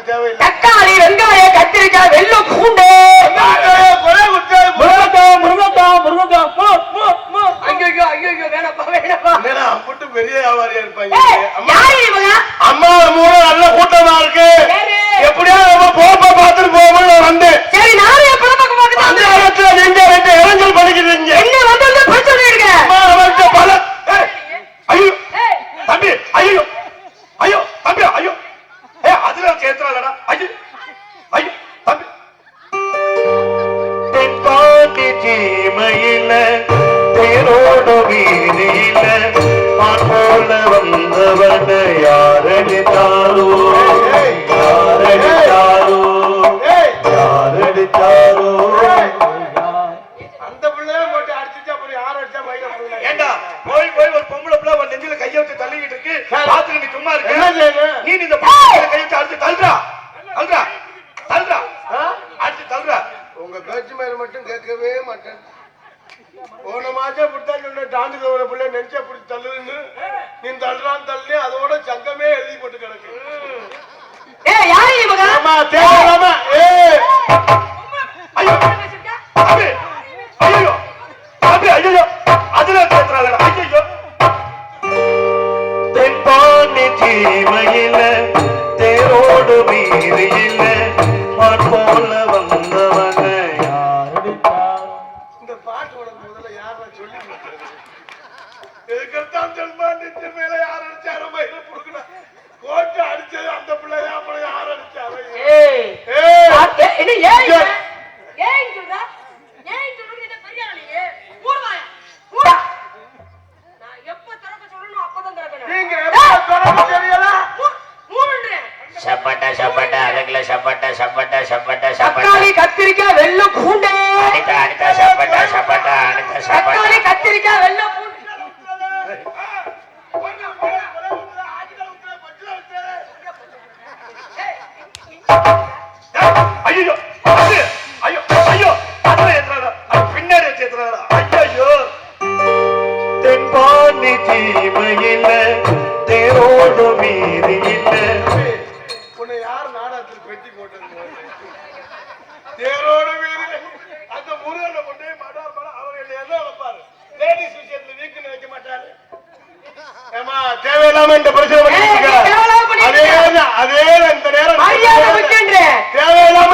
தேவையில்லை. தக்காளி, வெங்காயம், கத்திரிக்காய், வெள்ளம், பூண்டு, பெரிய வியாபாரியா இருப்பாங்க. அம்மா மூணு நல்ல கூட்டமா இருக்கு. எப்படியா போப்ப பாத்துட்டு போவோம் வந்தேன். சரி நானே அந்த இடத்துல நீங்க ரெண்டு இளைஞர் படிக்கிறீங்க. என்ன வந்து பிரச்சனை பல ஐயோ தம்பி ஐயோ ஐயோ தம்பி ஐயோ அதுல சேர்த்துறாடா ஐயோ ஐயோ தம்பி தென்பாண்டி சீமையில தேரோடு வீதியில போல வந்தவன யாரடித்தாரோ யாரடித்தாரோ யாரடித்தாரோ அந்த பிள்ளைய போட்டு அடிச்சுட்டு அப்புறம் யார் அடிச்சா மயில பிள்ளை ஏண்டா போய் போய் ஒரு பொம்பளை பிள்ளை ஒரு நெஞ்சில கையை வச்சு தள்ளிக்கிட்டு இருக்கு பாத்துட்டு நீ சும்மா இருக்க என்ன செய்யணும் நீ இந்த கையை வச்சு அடிச்சு தள்ளுறா தள்ளுறா தள்ளுறா அடிச்சு தள்ளுறா உங்க பேச்சு மேல மட்டும் கேட்கவே மாட்டேன் போன மாசம் புட்டான் சொன்ன டாண்டுக்கு ஒரு பிள்ளை நெஞ்ச பிடிச்சி தள்ளுன்னு நீ தள்ளுறான் தள்ளி அதோட சங்கமே எழுதி போட்டு கிடக்கு தென்பாண்டி சீமையில தேரோடு மீறியில போல வந்தவன இந்த பாட்டு உனக்கு முதல்ல யார சொல்லி எதுக்கெடுத்தான் தென்பாண்டி மேல யார் அடிச்சாரோ மயில புடுக்கணும் கோட்டை அடிச்சது அந்த பிள்ளையா அப்புறம் யார் அடிச்சாரோ கத்திரிக்காய் வெள்ளம் பூண்டு கத்திரிக்காய் வெள்ளம் பூண்டு ஐயோ ஐயோ ஐயோ பின்னாடி ஐயோ தென்பாண்டி சீமையில தேரோடு மீதியில உன்னை யார் நாடகத்தில் பெட்டி போட்டது தேரோடு மீதியில அந்த முருகனை கொண்டு அவங்க என்ன வைப்பாரு லேடிஸ் விஷயத்துல வீக்கு நினைக்க மாட்டாரு ஏமா தேவையில்லாம இந்த பிரச்சனை பண்ணிருக்க அதே இந்த நேரம் தேவையில்லாம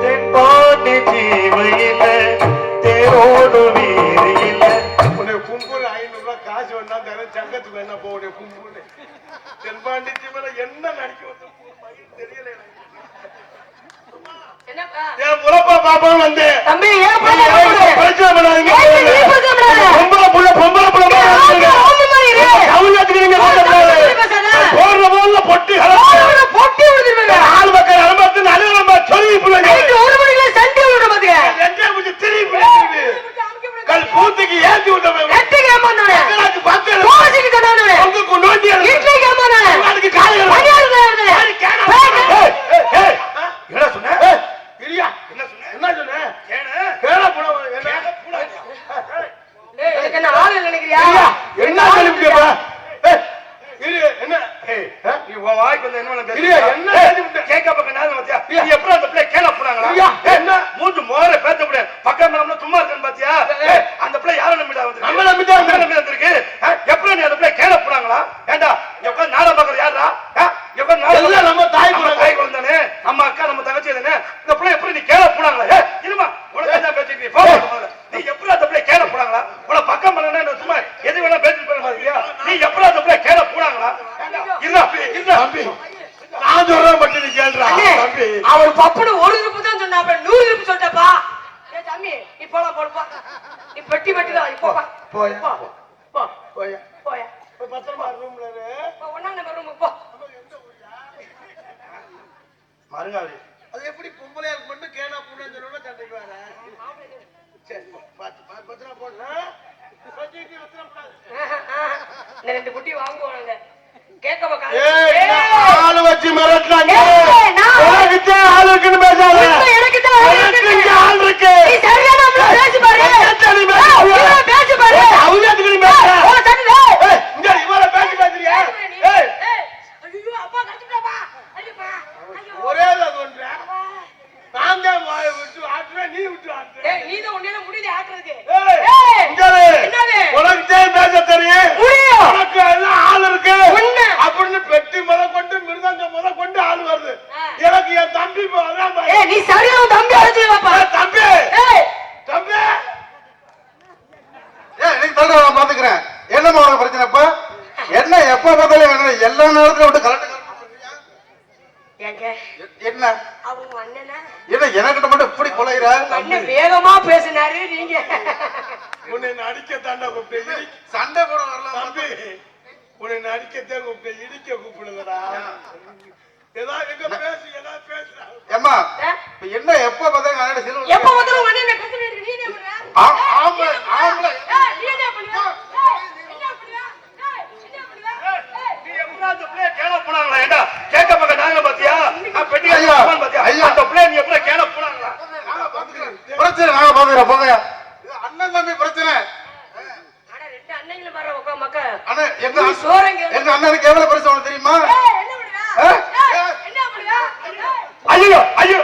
தென்பாண்டி சீமையில தேரோடு வீதியில உன்னை கும்புல 500 ரூபாய் காசு வேணா தரேன் சங்கத்துக்கு என்ன போடைய கும்புல தென்பாண்டி சீமையில என்ன நடிக்க வந்து தெரியல என் முறப்பா பாப்பாவும் வந்து தம்பி பிரச்சனை பண்ணாதீங்க பொம்பளை புள்ள போடுற போல பொட்டி பொட்டி ஆள் மக்கள் அனுமதி நல்ல சொல்லி கல் பூத்துக்கு ஏற்றி விட்ட அவர் பப்புனு 1 ரூபாய் தான் சொன்னா 100 ரூபாய் சொல்லிட்டப்பா தம்பி இப்போலாம் போடுப்பா நீ பெட்டி தான் இப்போ போயா போயா போயா பத்திரமா ரூம்ல ஒண்ணாம் நம்பர் ரூம் போ மருங்காவி அது எப்படி பொம்பளையா இருக்கு மட்டும் கேனா பூனா சொன்னா சண்டைக்கு வர சரி பாத்து பத்திரமா போடுறேன் பத்திக்கு பத்திரமா இந்த 2 குட்டி வாங்குவாங்க கேக்க ஆளு வச்சு மிரட்டலாங்க ஆளுக்குன்னு பேசாத எனக்கு ஆள் இருக்கு நீ சரியான பேசி பாரு ஏய், நீதான் உன்னையில முடியல ஆட்டுறதுக்கு. ஏய், ஏய், இங்க இரு. என்னது? உனக்கு பேச தெரியும் முடியும். உனக்கு எல்லாம் ஆள் இருக்கு உண்மை. அப்படின்னு பெட்டி கொண்டு மிருதங்க கொண்டு ஆள் வருது எனக்கு என் தம்பி அதான் பாரு. ஏய், நீ சரியா உன் தம்பி அழைச்சு வாப்பா. ஏய், தம்பி ஏய், தம்பி நீ தள்ளுற நான் பாத்துக்கிறேன். என்னம்மா உனக்கு பிரச்சனை இப்ப? என்ன எப்ப பார்த்தாலும் வேணும் எல்லா நேரத்திலும் விட்டு கலட்டு ஏங்க, என்ன அவங்க அண்ணனா? என்ன எனக்கிட்ட மட்டும் இப்படி கொலைகிற? அண்ணன் வேகமா பேசினாரு, நீங்க உன்னை அடிக்க தாண்டா கூப்பிட்டு சண்டை போட வரலாம் தம்பி உன்னை அடிக்கத்தான் கூப்பிட்டு இடிக்க கூப்பிடுங்கடா ஏதாவது எங்க பேசு ஏதாவது பேசுறா ஏம்மா இப்ப என்ன எப்ப பார்த்தாலும் அண்ணன் சிலுவை எப்ப வந்தாலும் உங்க அண்ணன் பேசிட்டு இருக்கு. நீ என்ன பண்ற? ஆம்பளை ஆம்பளை ஏய், நீ என்ன பண்ற? ஏய், என்ன பண்ற? ஏய், என்ன பண்ற? ஏய், நீ எப்படா அந்த பிள்ளைய கேள போனாங்களா ஏண்டா கேட்க பக்க நாங்க பாத்தியா பெட்டி ஐயா, பாத்தியா ஐயா. அந்த பிள்ளைய நீ எப்படா கேள போனாங்களா பிரச்சனை நாங்க பாத்துக்கிறோம் போங்க. அண்ணன் தம்பி பிரச்சனை. ஆனா ரெண்டு அண்ணங்களும் வர உக்கா மக்கா. அண்ணன் எங்க நீ சோறங்க. எங்க அண்ணனுக்கு எவ்வளவு பிரச்சனை உனக்கு தெரியுமா? ஏய், என்ன பண்ற? ஏய், ஏய், என்ன பண்ற? ஏய். ஐயோ ஐயோ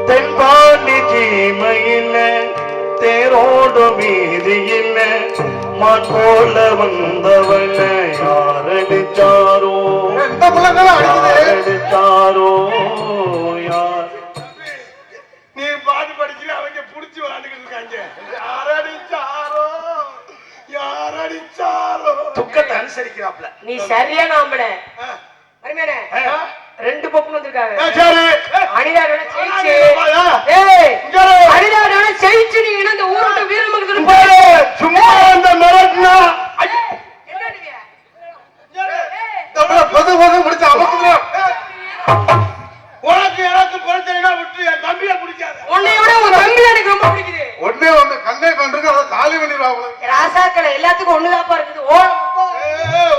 தென்பாண்டி சீமையில தேரோடு வீதியில மான் போல வந்தவன யாரடிச்சாரோ இந்த பிள்ளைங்களும் அடிக்குது. யாரடிச்சாரோ யார் நீ பாட்டு படிக்கிற அவங்க புடிச்சு விளையாண்டுக்கிட்டு இருக்காங்க யாரடிச்சாரோ யாரடிச்சாரோ துக்கத்தை அனுசரிக்கிறாப்ல நீ சரியான ஆம்பளை. அருமையானே, ரெண்டு பக்கம் வந்திருக்காங்க. சரி அனிதாவோட ஜெயிச்சு. ஏய், ஏய், இங்க இரு. அனிதாவோட ஜெயிச்சு நீ இந்த ஊருக்கு வீரமங்கலத்துக்கு இங்க போய் இரு. சும்மா அந்த மிரட்டினா என்ன நீங்க? இந்த பிள்ளை பொது பொது முடிச்சு அமர்த்துறோம். உனக்கு எனக்கு பிரச்சனைனா விட்டு என் தம்பியை பிடிக்காத உன்னை விட உன் தம்பி எனக்கு ரொம்ப பிடிக்குது. ஒண்ணே ஒண்ணு கண்ணே கண்டிருக்கு அதை காலி பண்ணிடுவாங்க. ராசாக்களை எல்லாத்துக்கும் ஒண்ணுதாப்பா இருக்குது.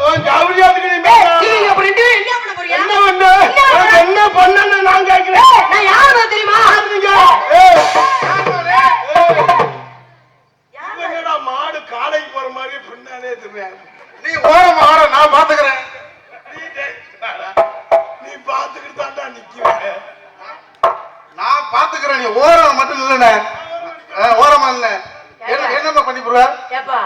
உன் ஜவுளியாத்துக்கு நீ நீங்க அப்ப ரெண்டு பேரும் என்ன பண்ண போறீங்க? என்ன பண்ண உனக்கு என்ன பண்ணன்னு நான் கேட்கிறேன் ஏய், நான் யாரு தெரியுமா? என்னடா மாடு காலைக்கு போற மாதிரி பின்னாலே தெரியாது நீ ஓரமா ஆட நான் பாத்துக்கிறேன். நீ பாத்துக்கிட்டு தாண்டா நிக்கிற நான் பாத்துக்கிறேன். நீ ஓரம் மட்டும் இல்லண்ணே. ஓரமா இல்ல என்னம்மா பண்ணி போடுவ? ஏப்பா,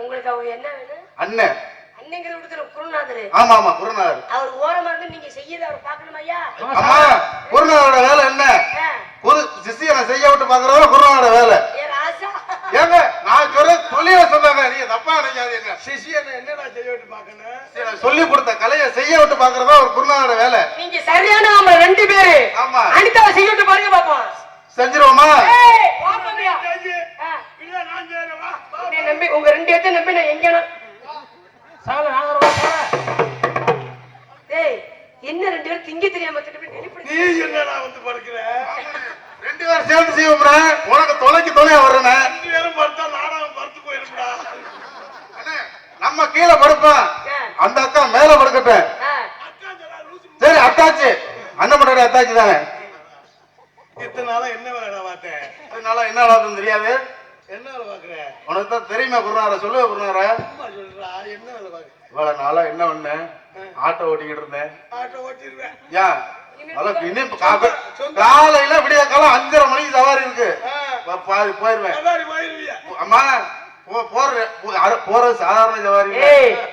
உங்களுக்கு அவங்க என்ன வேணும்? அண்ணன் அன்னைங்கிற விடுக்கிற குருநாதர். ஆமா ஆமா குருநாதர். அவர் ஓரமா இருந்து நீங்க செய்யறத அவர் பார்க்கணும் ஐயா. அம்மா குருநாதரோட வேலை என்ன? குரு சிஷியனை செய்ய விட்டு பாக்குறதா குருநாதரோட வேலை. ஏ ராசா, ஏங்க நான் சொல்ல சொல்லிய சொன்னாங்க. நீங்க தப்பா நினைக்காதீங்க. சிஷியனை என்னடா செய்ய விட்டு பாக்கணும் சொல்லி கொடுத்த கலையை செய்ய விட்டு பாக்குறதா ஒரு குருநாதரோட வேலை. நீங்க சரியான ஆம்பளை ரெண்டு பேரு. ஆமா அனிதாவை செய்ய விட்டு பாருங்க பாப்போம். செஞ்சிருவோமா? ஏய், பாப்போம்யா. இல்ல நான் செய்யறேன் வா உன்னை நம்பி உங்க ரெண்டு பேர்த்த நம்பி நான் எங்கனா சால நாகரவா ஏய், என்ன ரெண்டு பேரும் திங்க தெரியாம திருப்பி நெளிப்படி. நீ என்னடா வந்து படுக்கிற ரெண்டு பேரும் சேர்ந்து செய்வோம்னா உனக்கு தொலைக்கு துணையா வர்றேனே. ரெண்டு பேரும் படுத்தா நாடகம் படுத்து போயிருக்கா நம்ம கீழே படுப்போம். அந்த அக்கா மேல படுக்கட்டும். சரி அத்தாச்சு அண்ணன் பண்ற அத்தாச்சு தானே. இத்தனை நாளா என்ன வேலை பார்த்தேன் அதனால என்ன ஆகுதுன்னு தெரியாது. என்ன வேலை பாக்குற உனக்கு தான் தெரியுமா குருநாதர சொல்லுவ குருநாதர. அம்மா சொல்றா என்ன வேலை பாக்குற இவ்வளவு நாளா என்ன பண்ணேன்? ஆட்டோ ஓட்டிக்கிட்டு இருந்தேன். ஆட்டோ ஓட்டிடுவேன் ஏன் இன்னும் காலையில விடிய காலம் 5:30 மணிக்கு சவாரி இருக்கு. பாதி போயிருவேன். போயிருவியா அம்மா போறது சாதாரண சவாரி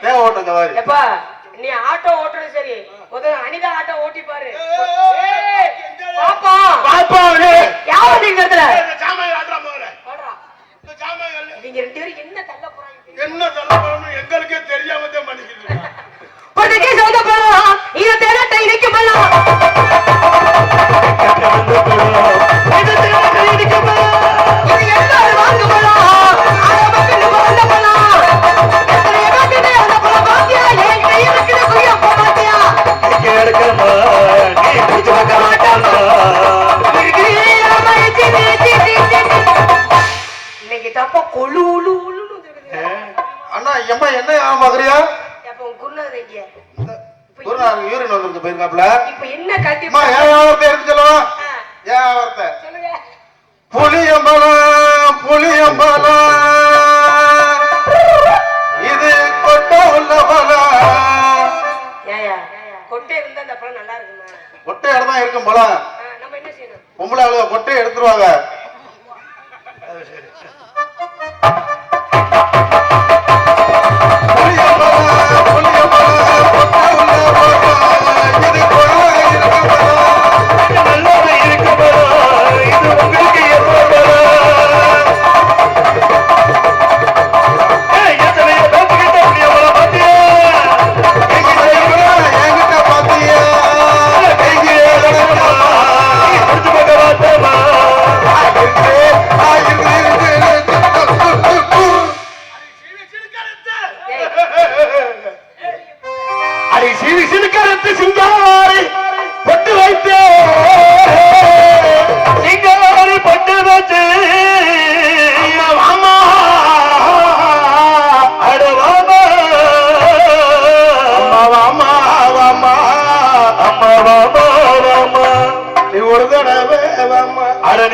தேவை ஓட்டம் சவாரி. எப்பா நீ ஆட்டோ ஓட்டுறது சரி, முதல்ல அனிதா ஆட்டோ ஓட்டி பாரு. பாப்பா பாப்பா யாரு நீங்க இடத்துல சாமான் ஆட்டா போற ஓடுறா. இந்த சாமான் நீங்க ரெண்டு பேரும் என்ன தள்ள போறாங்க? என்ன சொல்ல போறோம்னு எங்களுக்கே தெரியாம தான் பண்ணிக்கிட்டு இருக்கோம். படுக்கை சொந்த போறோம் இத தேடட்ட இடிக்க போறோம் இது தேடட்ட இடிக்க போறோம் இது எல்லாரும் வாங்க போறோம் அட மக்கள் வாங்க போறோம் எத்தனை பேருக்கு அந்த போற பாத்தியா ஏன் கையில குய்ய போறாத்தியா இங்க எடுக்கமா நீ புடிச்சு வைக்க மாட்டாமா இன்னைக்கு தப்பா கொழு உளு உளுன்னு வந்துருக்குது. அண்ணா எம்மா என்ன பாக்குறியா? அப்ப உன் குருநாதர் எங்க? குருநாதர் யூரின் வந்திருக்கு போயிருக்காப்ல. இப்ப என்ன கட்டி அம்மா ஏன் வார்த்தை இருக்கு சொல்லுவா? ஏன் வார்த்தை? சொல்லுங்க. புளியம்பலம் புளியம்பலம் இது கொட்ட உள்ள பலம். ஏயா கொட்டை இருந்தா அந்த பழம் நல்லா இருக்குமா? ஒட்டை இடம் தான் இருக்கும் பலம். நம்ம என்ன செய்யணும்? பொம்பளை ஆளுக கொட்டை எடுத்துருவாங்க.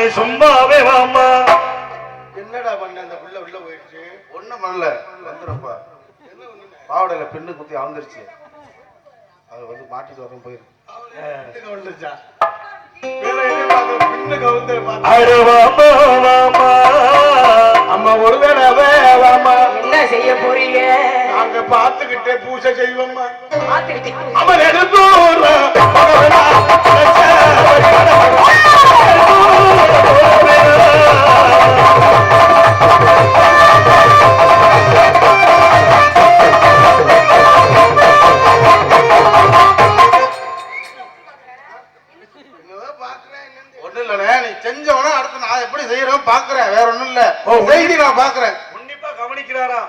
நீ சும்மாவே வாமா. என்னடா பண்ண அந்த புள்ள உள்ள போயிடுச்சு? ஒண்ணும் பண்ணல. வந்துருப்பா. பாவடையில பின்னு குத்தி அவுந்துருச்சு. அது வந்து மாட்டிட்டு வரணும் போயிருக்கு. வந்துருச்சா? வேற என்ன பின்னு கவுந்து அம்மா ஒரு வேலை வாமா. என்ன செய்ய போறீங்க? நாங்க பாத்துக்கிட்டே பூசை செய்வோம்மா. பாத்துக்கிட்டே அம்மா எடுத்து ஒண்ணு இல்ல, நீ செஞ்சவனா அடுத்து நான் எப்படி செய்யறோம் பாக்குறேன். வேற ஒண்ணும் இல்ல, செய்தி நான் பாக்குறேன். உன்னிப்பா கவனிக்கிறாரா?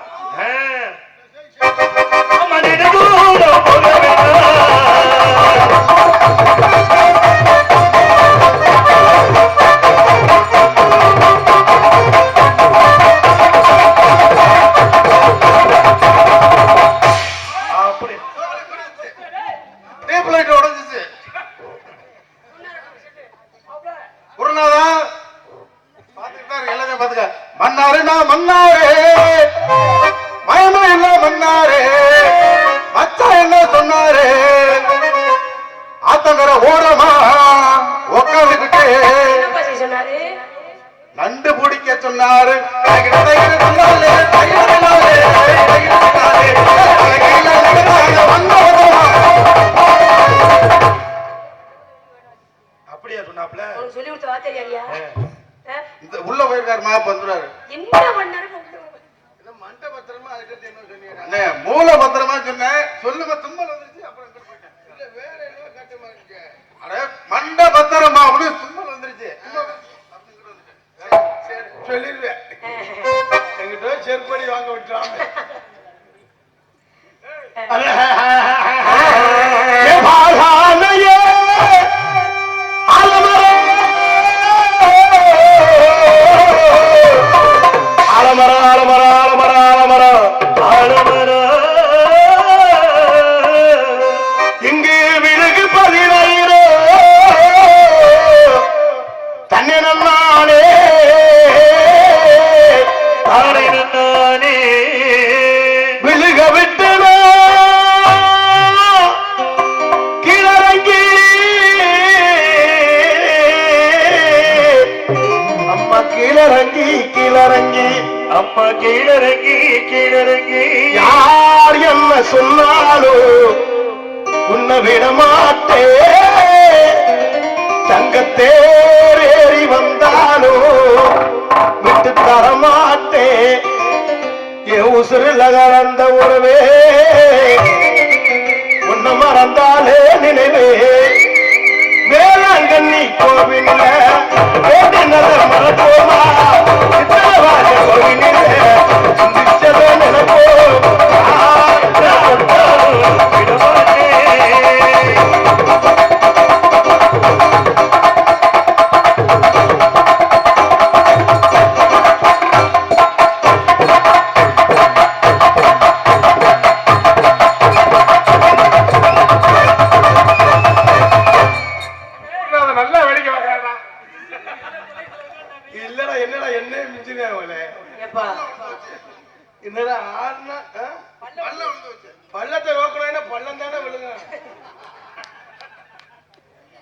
உடஞ்சிச்சு. குருநாதா பாத்துக்கிட்டாரு, எல்லாத்தையும் பாத்துக்க. மன்னாரு நான் மன்னாரு, மயமா இல்ல மன்னாரு, மச்சா என்ன சொன்னாரு, ஆத்தங்கர ஓரமா உக்காந்துக்கிட்டு சொன்னாரு. நண்டு பிடிக்க சொன்னாரு. அப்படியா சொன்னாப்ல? சொல்லி கொடுத்த வார்த்தையா? இந்த உள்ள போயிருக்காரு, மேப் வந்துறாரு. என்ன பண்ணாரு? மண்ட பத்திரமா அதுக்கு என்ன சொன்னீங்க? மூல பத்திரமா சொன்னேன். சொல்லுங்க, தும்மல் வந்துருச்சு. அப்புறம் வேற என்ன கட்டமா இருக்கு? அட மண்ட பத்திரமா அப்படின்னு தும்மல் வந்துருச்சு. சொல்லிடுவேன். எங்கிட்ட செருப்படி வாங்க விட்டுறாங்க. இங்கு விலகு 10,000 தண்ணி நானே நானே விழுக விட்டனோ கீழறங்கி அம்மா கீழறங்கி கீழறங்கி அம்மா கீழறங்கி கீழறங்கி யார் என்ன சொன்னாலும் உன்னை விட மாட்டே. தங்கத்தேறி வந்தாலும் விட்டு தர மாட்டே. என் உசுரில் கலந்த உறவே உன்னை மறந்தாலே நினைவே. வேளாங்கண்ணி கோவில்ல மறப்போமா கோவிலே சிந்திச்சதோ நினைப்போ. நல்லா வேடிக்கை பார்க்கறா. இல்லடா என்னடா என்ன மிஞ்சினே அவளே. என்னடா ஆறுனா பள்ளத்தை ரோக்கணும், பள்ளம் தானே விழுங்க.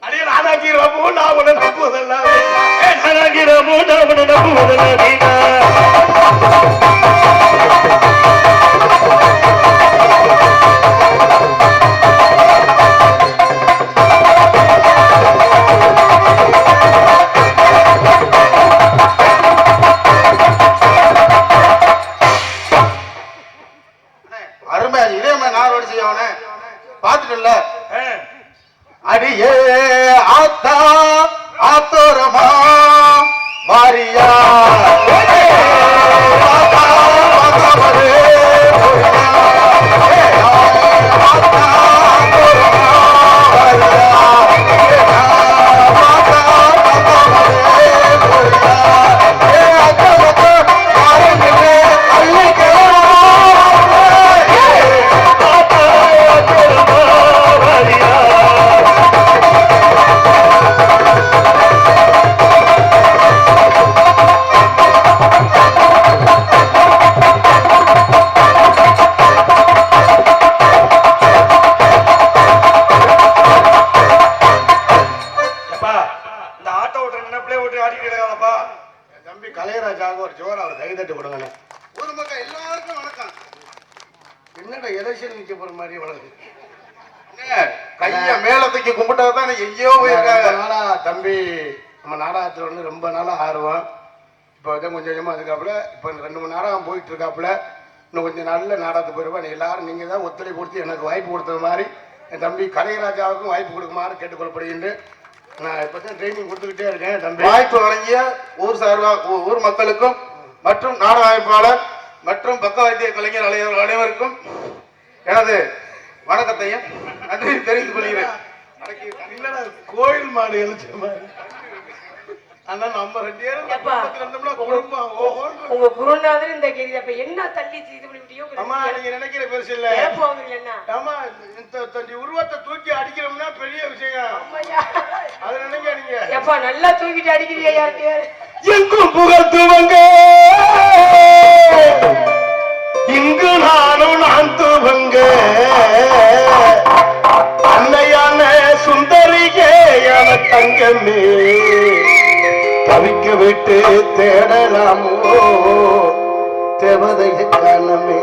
அடி நானாகிறமோ நான் உன்னை நம்புவதெல்லாம் நானாகிறமோ நான் உன்னை நம்புவதெல்லாம் வீணா. அருமை இதே மாதிரி நான் ஓடி செய்யவனே பாத்துட்டல. அடியே ஆத்தா ஆத்தோரமா மாரியா தம்பி கலையராஜாக ஒரு ஜோர் அவர் கைதட்டு கொடுங்கண்ணே. ஒரு மக்கள் எல்லாருக்கும் வணக்கம். என்னடா எலெக்ஷன் நிக்க போற மாதிரி வணக்கம். கைய மேலத்துக்கு கும்பிட்டதான் எங்கேயோ போயிருக்காங்க. தம்பி நம்ம நாடகத்துல வந்து ரொம்ப நாளா ஆர்வம். இப்போ கொஞ்சம் கொஞ்சமா அதுக்காப்புல இப்போ 2-3 நாடகம் போயிட்டு இருக்காப்புல. இன்னும் கொஞ்சம் நல்ல நாடகத்துக்கு போயிருப்பா. எல்லாரும் நீங்க தான் ஒத்துழைப்பு கொடுத்து எனக்கு வாய்ப்பு கொடுத்தது மாதிரி என் தம்பி கலையராஜாவுக்கும் வாய்ப்பு கொடுக்குமாறு கேட்டுக்கொள்ளப்படுகின்றேன். நான் இப்பதான் ட்ரைனிங் கொடுத்துக்கிட்டே இருக்கேன் தம்பி. வாய்ப்பு வழங்கிய ஊர் மக்களுக்கும் மற்றும் நாடக அமைப்பாளர் மற்றும் பக்க வைத்திய கலைஞர் அனைவருக்கும் எனது வணக்கத்தையும் நன்றி தெரிவித்துக் கொள்கிறேன். கோயில் மாடு எழுச்ச மாதிரி ஆனா நம்ம 2 பேரும் குடும்பம் உங்க குருநாதர் இந்த கேள்வி அப்ப என்ன தள்ளி இது பண்ணிவிட்டியோ. அம்மா நீங்க நினைக்கிற பெருசு இல்ல. ஆமா இந்த உருவத்தை தூக்கி அடிக்கிறோம்னா பெரிய விஷயம். அது நினைக்காதீங்க. எப்பா நல்லா தூக்கிட்டு அடிக்கிறீங்க. யாருக்கு எங்கும் புகழ்த்துவங்க இங்கு நானும் நான் துவங்க அன்னையான சுந்தரிகே என தங்கமே தவிக்க விட்டு தேடலாமோ தேவதையை காணமே.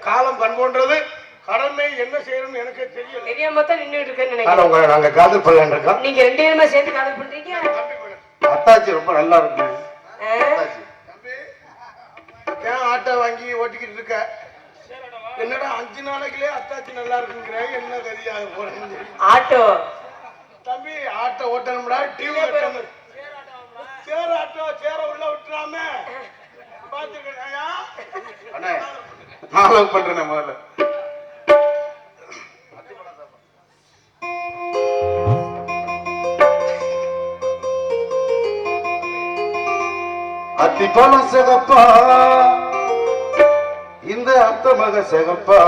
காலம் கண்போன்றது கடமை என்ன செய்யணும்னு எனக்கு தெரியல. தெரியாம தான் நின்னுட்டு இருக்கேன்னு நினைக்கிறேன். நாங்க காதல் பண்ணலான்னு இருக்கோம். நீங்க 2 பேருமே சேர்ந்து காதல் பண்றீங்க. அத்தாச்சி ரொம்ப நல்லா இருக்கு. ஏன் ஆட்டோ வாங்கி ஓட்டிக்கிட்டு இருக்க? என்னடா 5 நாளைக்குள்ளே அத்தாச்சி நல்லா இருக்குங்கிற என்ன கதியாக போறேன்னு. ஆட்டோ தம்பி ஆட்டோ ஓட்டணும்டா. டிவி ஓட்டணும். சேர ஆட்டோ சேர உள்ள விட்டுறாம பாத்துக்கயா. அண்ணே நான் லவ் பண்றேன் முதல்ல. அத்திப்பழம் சிகப்பா இந்த அத்த மக சிகப்பா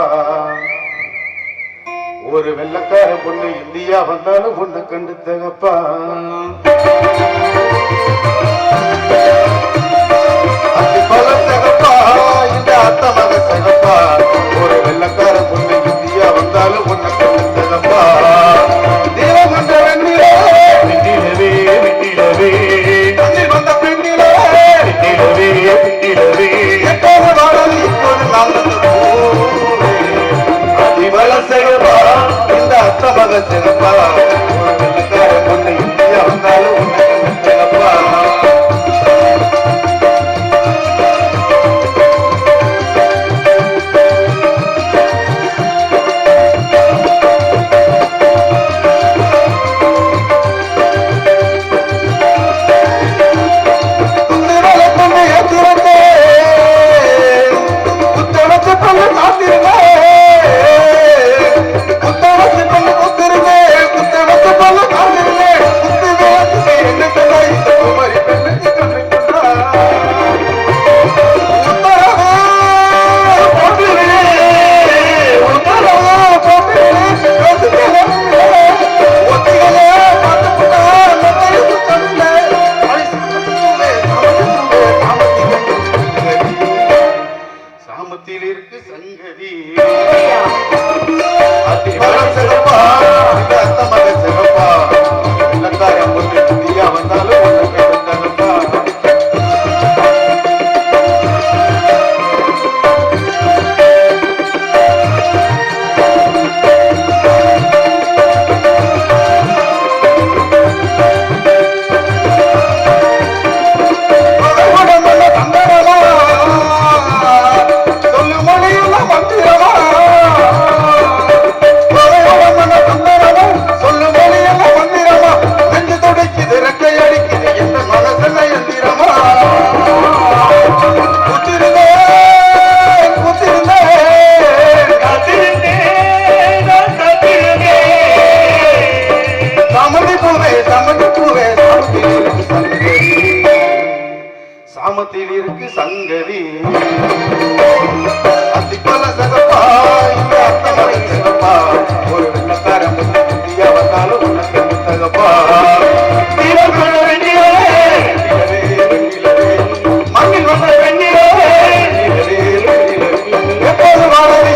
ஒரு வெள்ளக்கார பொண்ணு இந்தியா வந்தாலும் பொண்ணு கண்டு தகப்பா. அத்திப்பழம் சிகப்பா இந்த அத்த மக சிகப்பா ஒரு வெள்ளக்கார பொண்ணு இந்தியா வந்தாலும் பொண்ணு கண்டு தகப்பா. தெய்வம் என்ற வெண்ணிலே விட்டிடவே விட்டிடவே வந்த பெண்ணிலே விட்டிடவே விட்டிடவே எப்போது வாழல் இப்போது நாங்கள் அதிபலம் செய்யப்பா இந்த அத்த மக சிறப்பா ஒரு வெள்ளக்கார பொண்ணு இந்தியா வந்தாலும் உன்னை சிறப்பா. சாமத்தில் இருக்கு சங்கதி அத்திமரம் சிறப்பா அத்த மக சிறப்பா எல்லாரும் பொண்ணு புதியா வந்தாலும் சாமத்தில் இருக்கு சங்கதி அத்திப்பல சகப்பா இந்த அத்தமலை சிறப்பா ஒரு வெள்ளக்காரன் புத்தியா வந்தாலும் உனக்கு முத்தகப்பா மண்ணில் வந்த பெண்ணிலே எப்போது வாழவே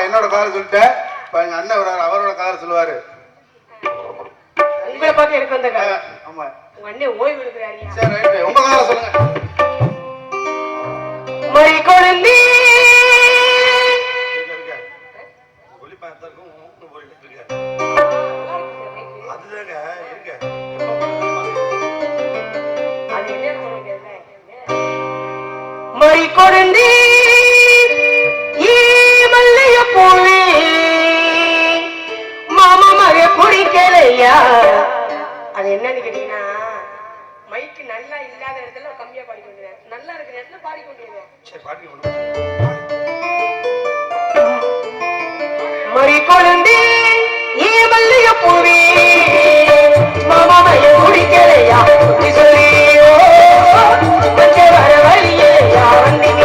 என்னோட காதல் சொல்லிட்டேன். எங்க அண்ணன் அவரோட காதல் சொல்லுவாரு. உங்களை பார்த்து எனக்கு வந்த காதல். ஆமா. உங்க அண்ணன் ஓய்வு எடுக்கிறாரியா? சரி ரைட். உங்க காதல் சொல்லுங்க. மணி கொழுந்தி ஒலி பார்த்தறக்கும் ஊக்கு போயிட்டு இருக்கு. அதுதாங்க இருங்க. அது என்ன சொல்றீங்க? மணி கொழுந்தி மாமா மக பிடிக்கலையா? அது என்னன்னு கேட்டீங்கன்னா மைக்கு நல்லா இல்லாத இடத்துல கம்மியா பாடிக்கொண்டிருக்கேன், நல்லா இருக்கிற இடத்துல பாடிக்கொண்டிருக்கேன். சரி பாடி மறி கொழுந்தி ஏ மல்லிகை பூவே மாமா மக பிடிக்கலையா? சொல்லியோ வந்த வர வழியா வந்தீங்க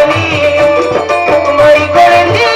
மறி கொழுந்தி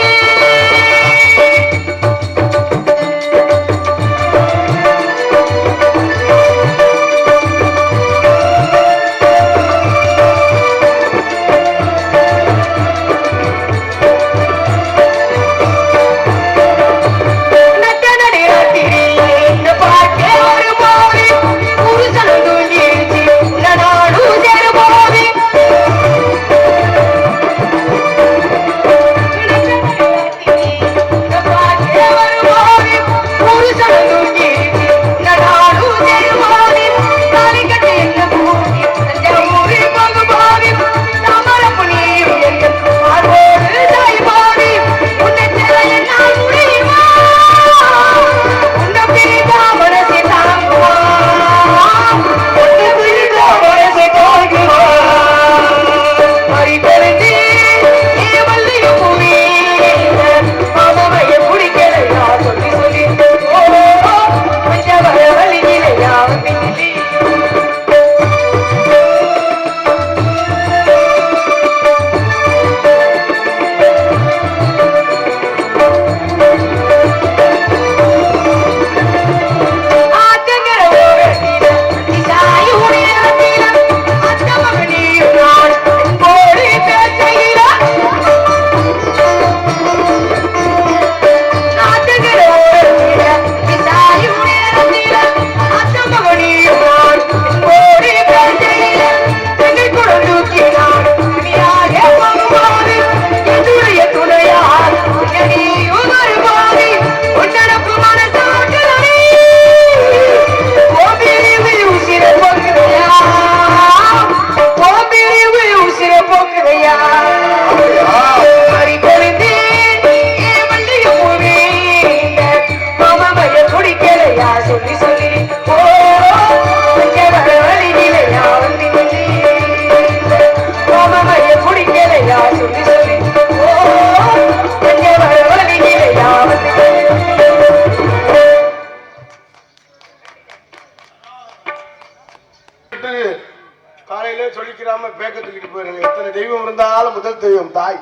முதல் தெய்வம் தாய்.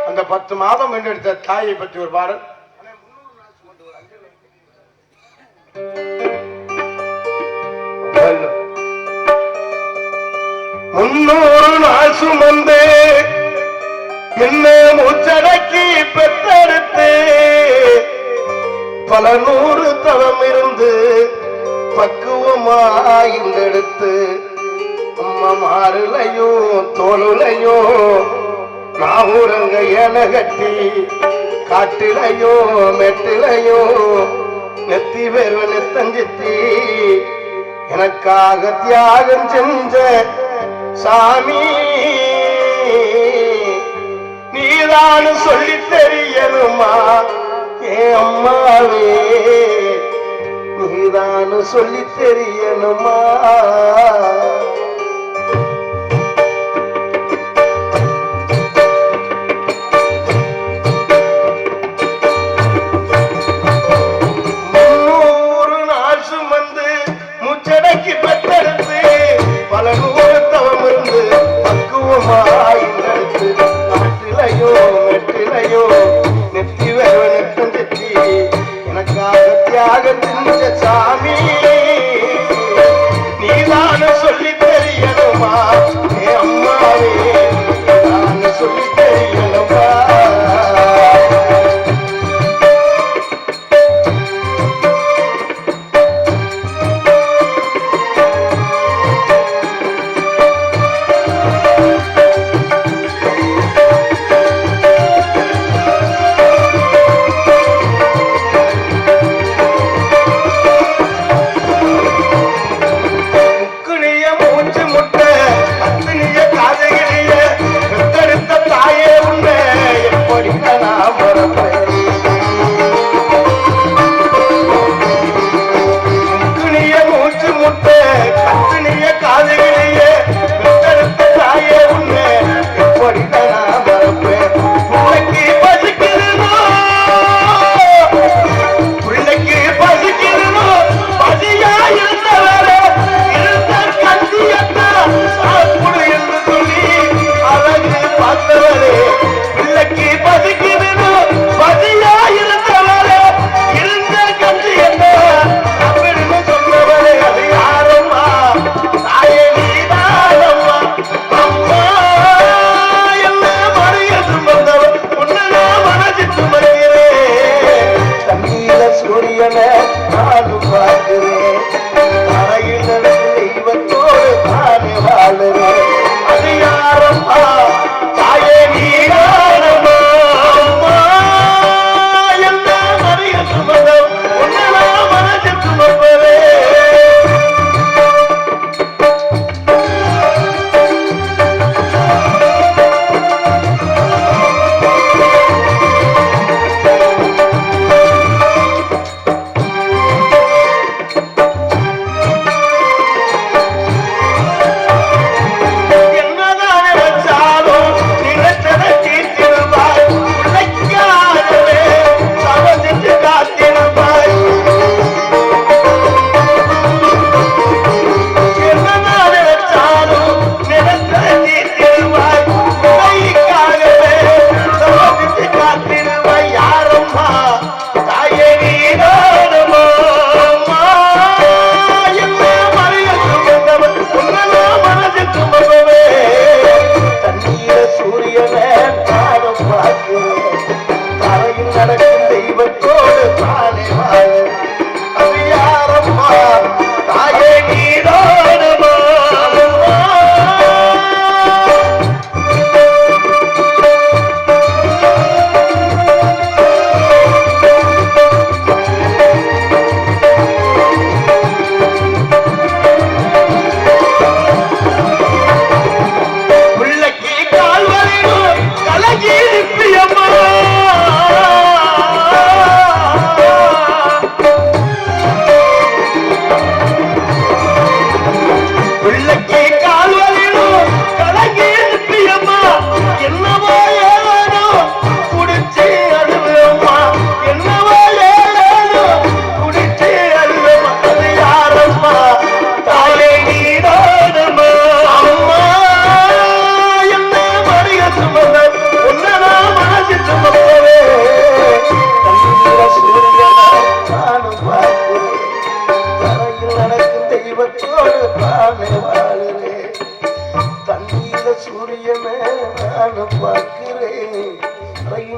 அந்த 10 மாதம் என்றெடுத்த தாயை பற்றி ஒரு பாடல். இந்த அம்மா மாறுலையோ தோளுலையோ நாவூரங்க என கட்டி காட்டிலையோ மெட்டிலையோ நெத்தி வேர்வ நெத்தஞ்சித்தி எனக்காக தியாகம் செஞ்ச சாமி நீதானு சொல்லி தெரியணுமா ஏன் அம்மாவே நீதானு சொல்லி தெரியணுமா பெற்றெடுத்து பல நூறு தவம் இருந்து பக்குவமாயிருந்து காட்டிலையோ மெட்டிலையோ நெத்தி வேற நெத்தஞ்சி எனக்காக தியாகம் செஞ்ச சாமி நீதான சொல்லி தெரியணுமா என் அம்மாவே நீதான சொல்லி தெரியணுமா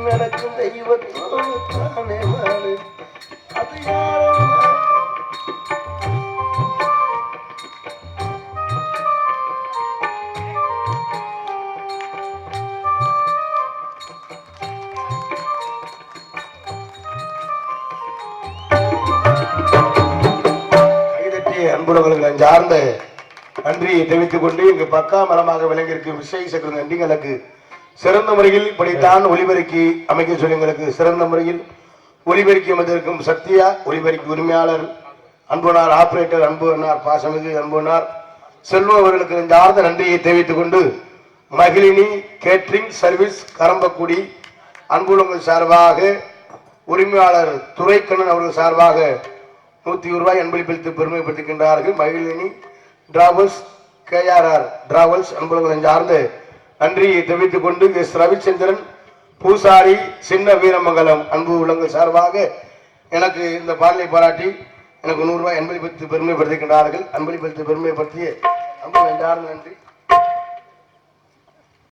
நடக்கும் தெய்வத்தோடு தானே வாழு அது யாரும் அன்புலங்களுக்கு நான் சார்ந்த நன்றியை தெரிவித்துக் கொண்டு இங்கு பக்கா மரமாக விளங்கியிருக்கும் விசேஷ நன்றிகளுக்கு சிறந்த முறையில் இப்படித்தான் ஒலிபெருக்கி அமைக்க சொல்லி எங்களுக்கு சிறந்த முறையில் ஒலிபெருக்கி அமைந்திருக்கும் சத்யா ஒலிபெருக்கி உரிமையாளர் அன்புனார் ஆபரேட்டர் அன்புனார் பாசமிகு அன்புனார் செல்வம் அவர்களுக்கு இந்த ஆர்ந்த நன்றியை தெரிவித்துக் கொண்டு மகிழினி கேட்டரிங் சர்வீஸ் கரம்பக்குடி அன்புலங்கள் சார்பாக உரிமையாளர் துரைக்கண்ணன் அவர்கள் சார்பாக 100 ரூபாய் அன்பளிப்பித்து பெருமைப்படுத்துகின்றார்கள். மகிழினி டிராவல்ஸ் KRR டிராவல்ஸ் அன்புலங்களை சார்ந்த நன்றியை தெரிவித்துக் கொண்டு எஸ் ரவிச்சந்திரன் பூசாரி சின்ன வீரமங்கலம் அன்பு உள்ளங்கள் சார்பாக எனக்கு இந்த பாடலை பாராட்டி எனக்கு 100 ரூபாய் அன்பளிப்பித்து பெருமைப்படுத்துகின்றார்கள். அன்பளிப்பித்து பெருமைப்படுத்திய அன்பு சார்ந்த நன்றி.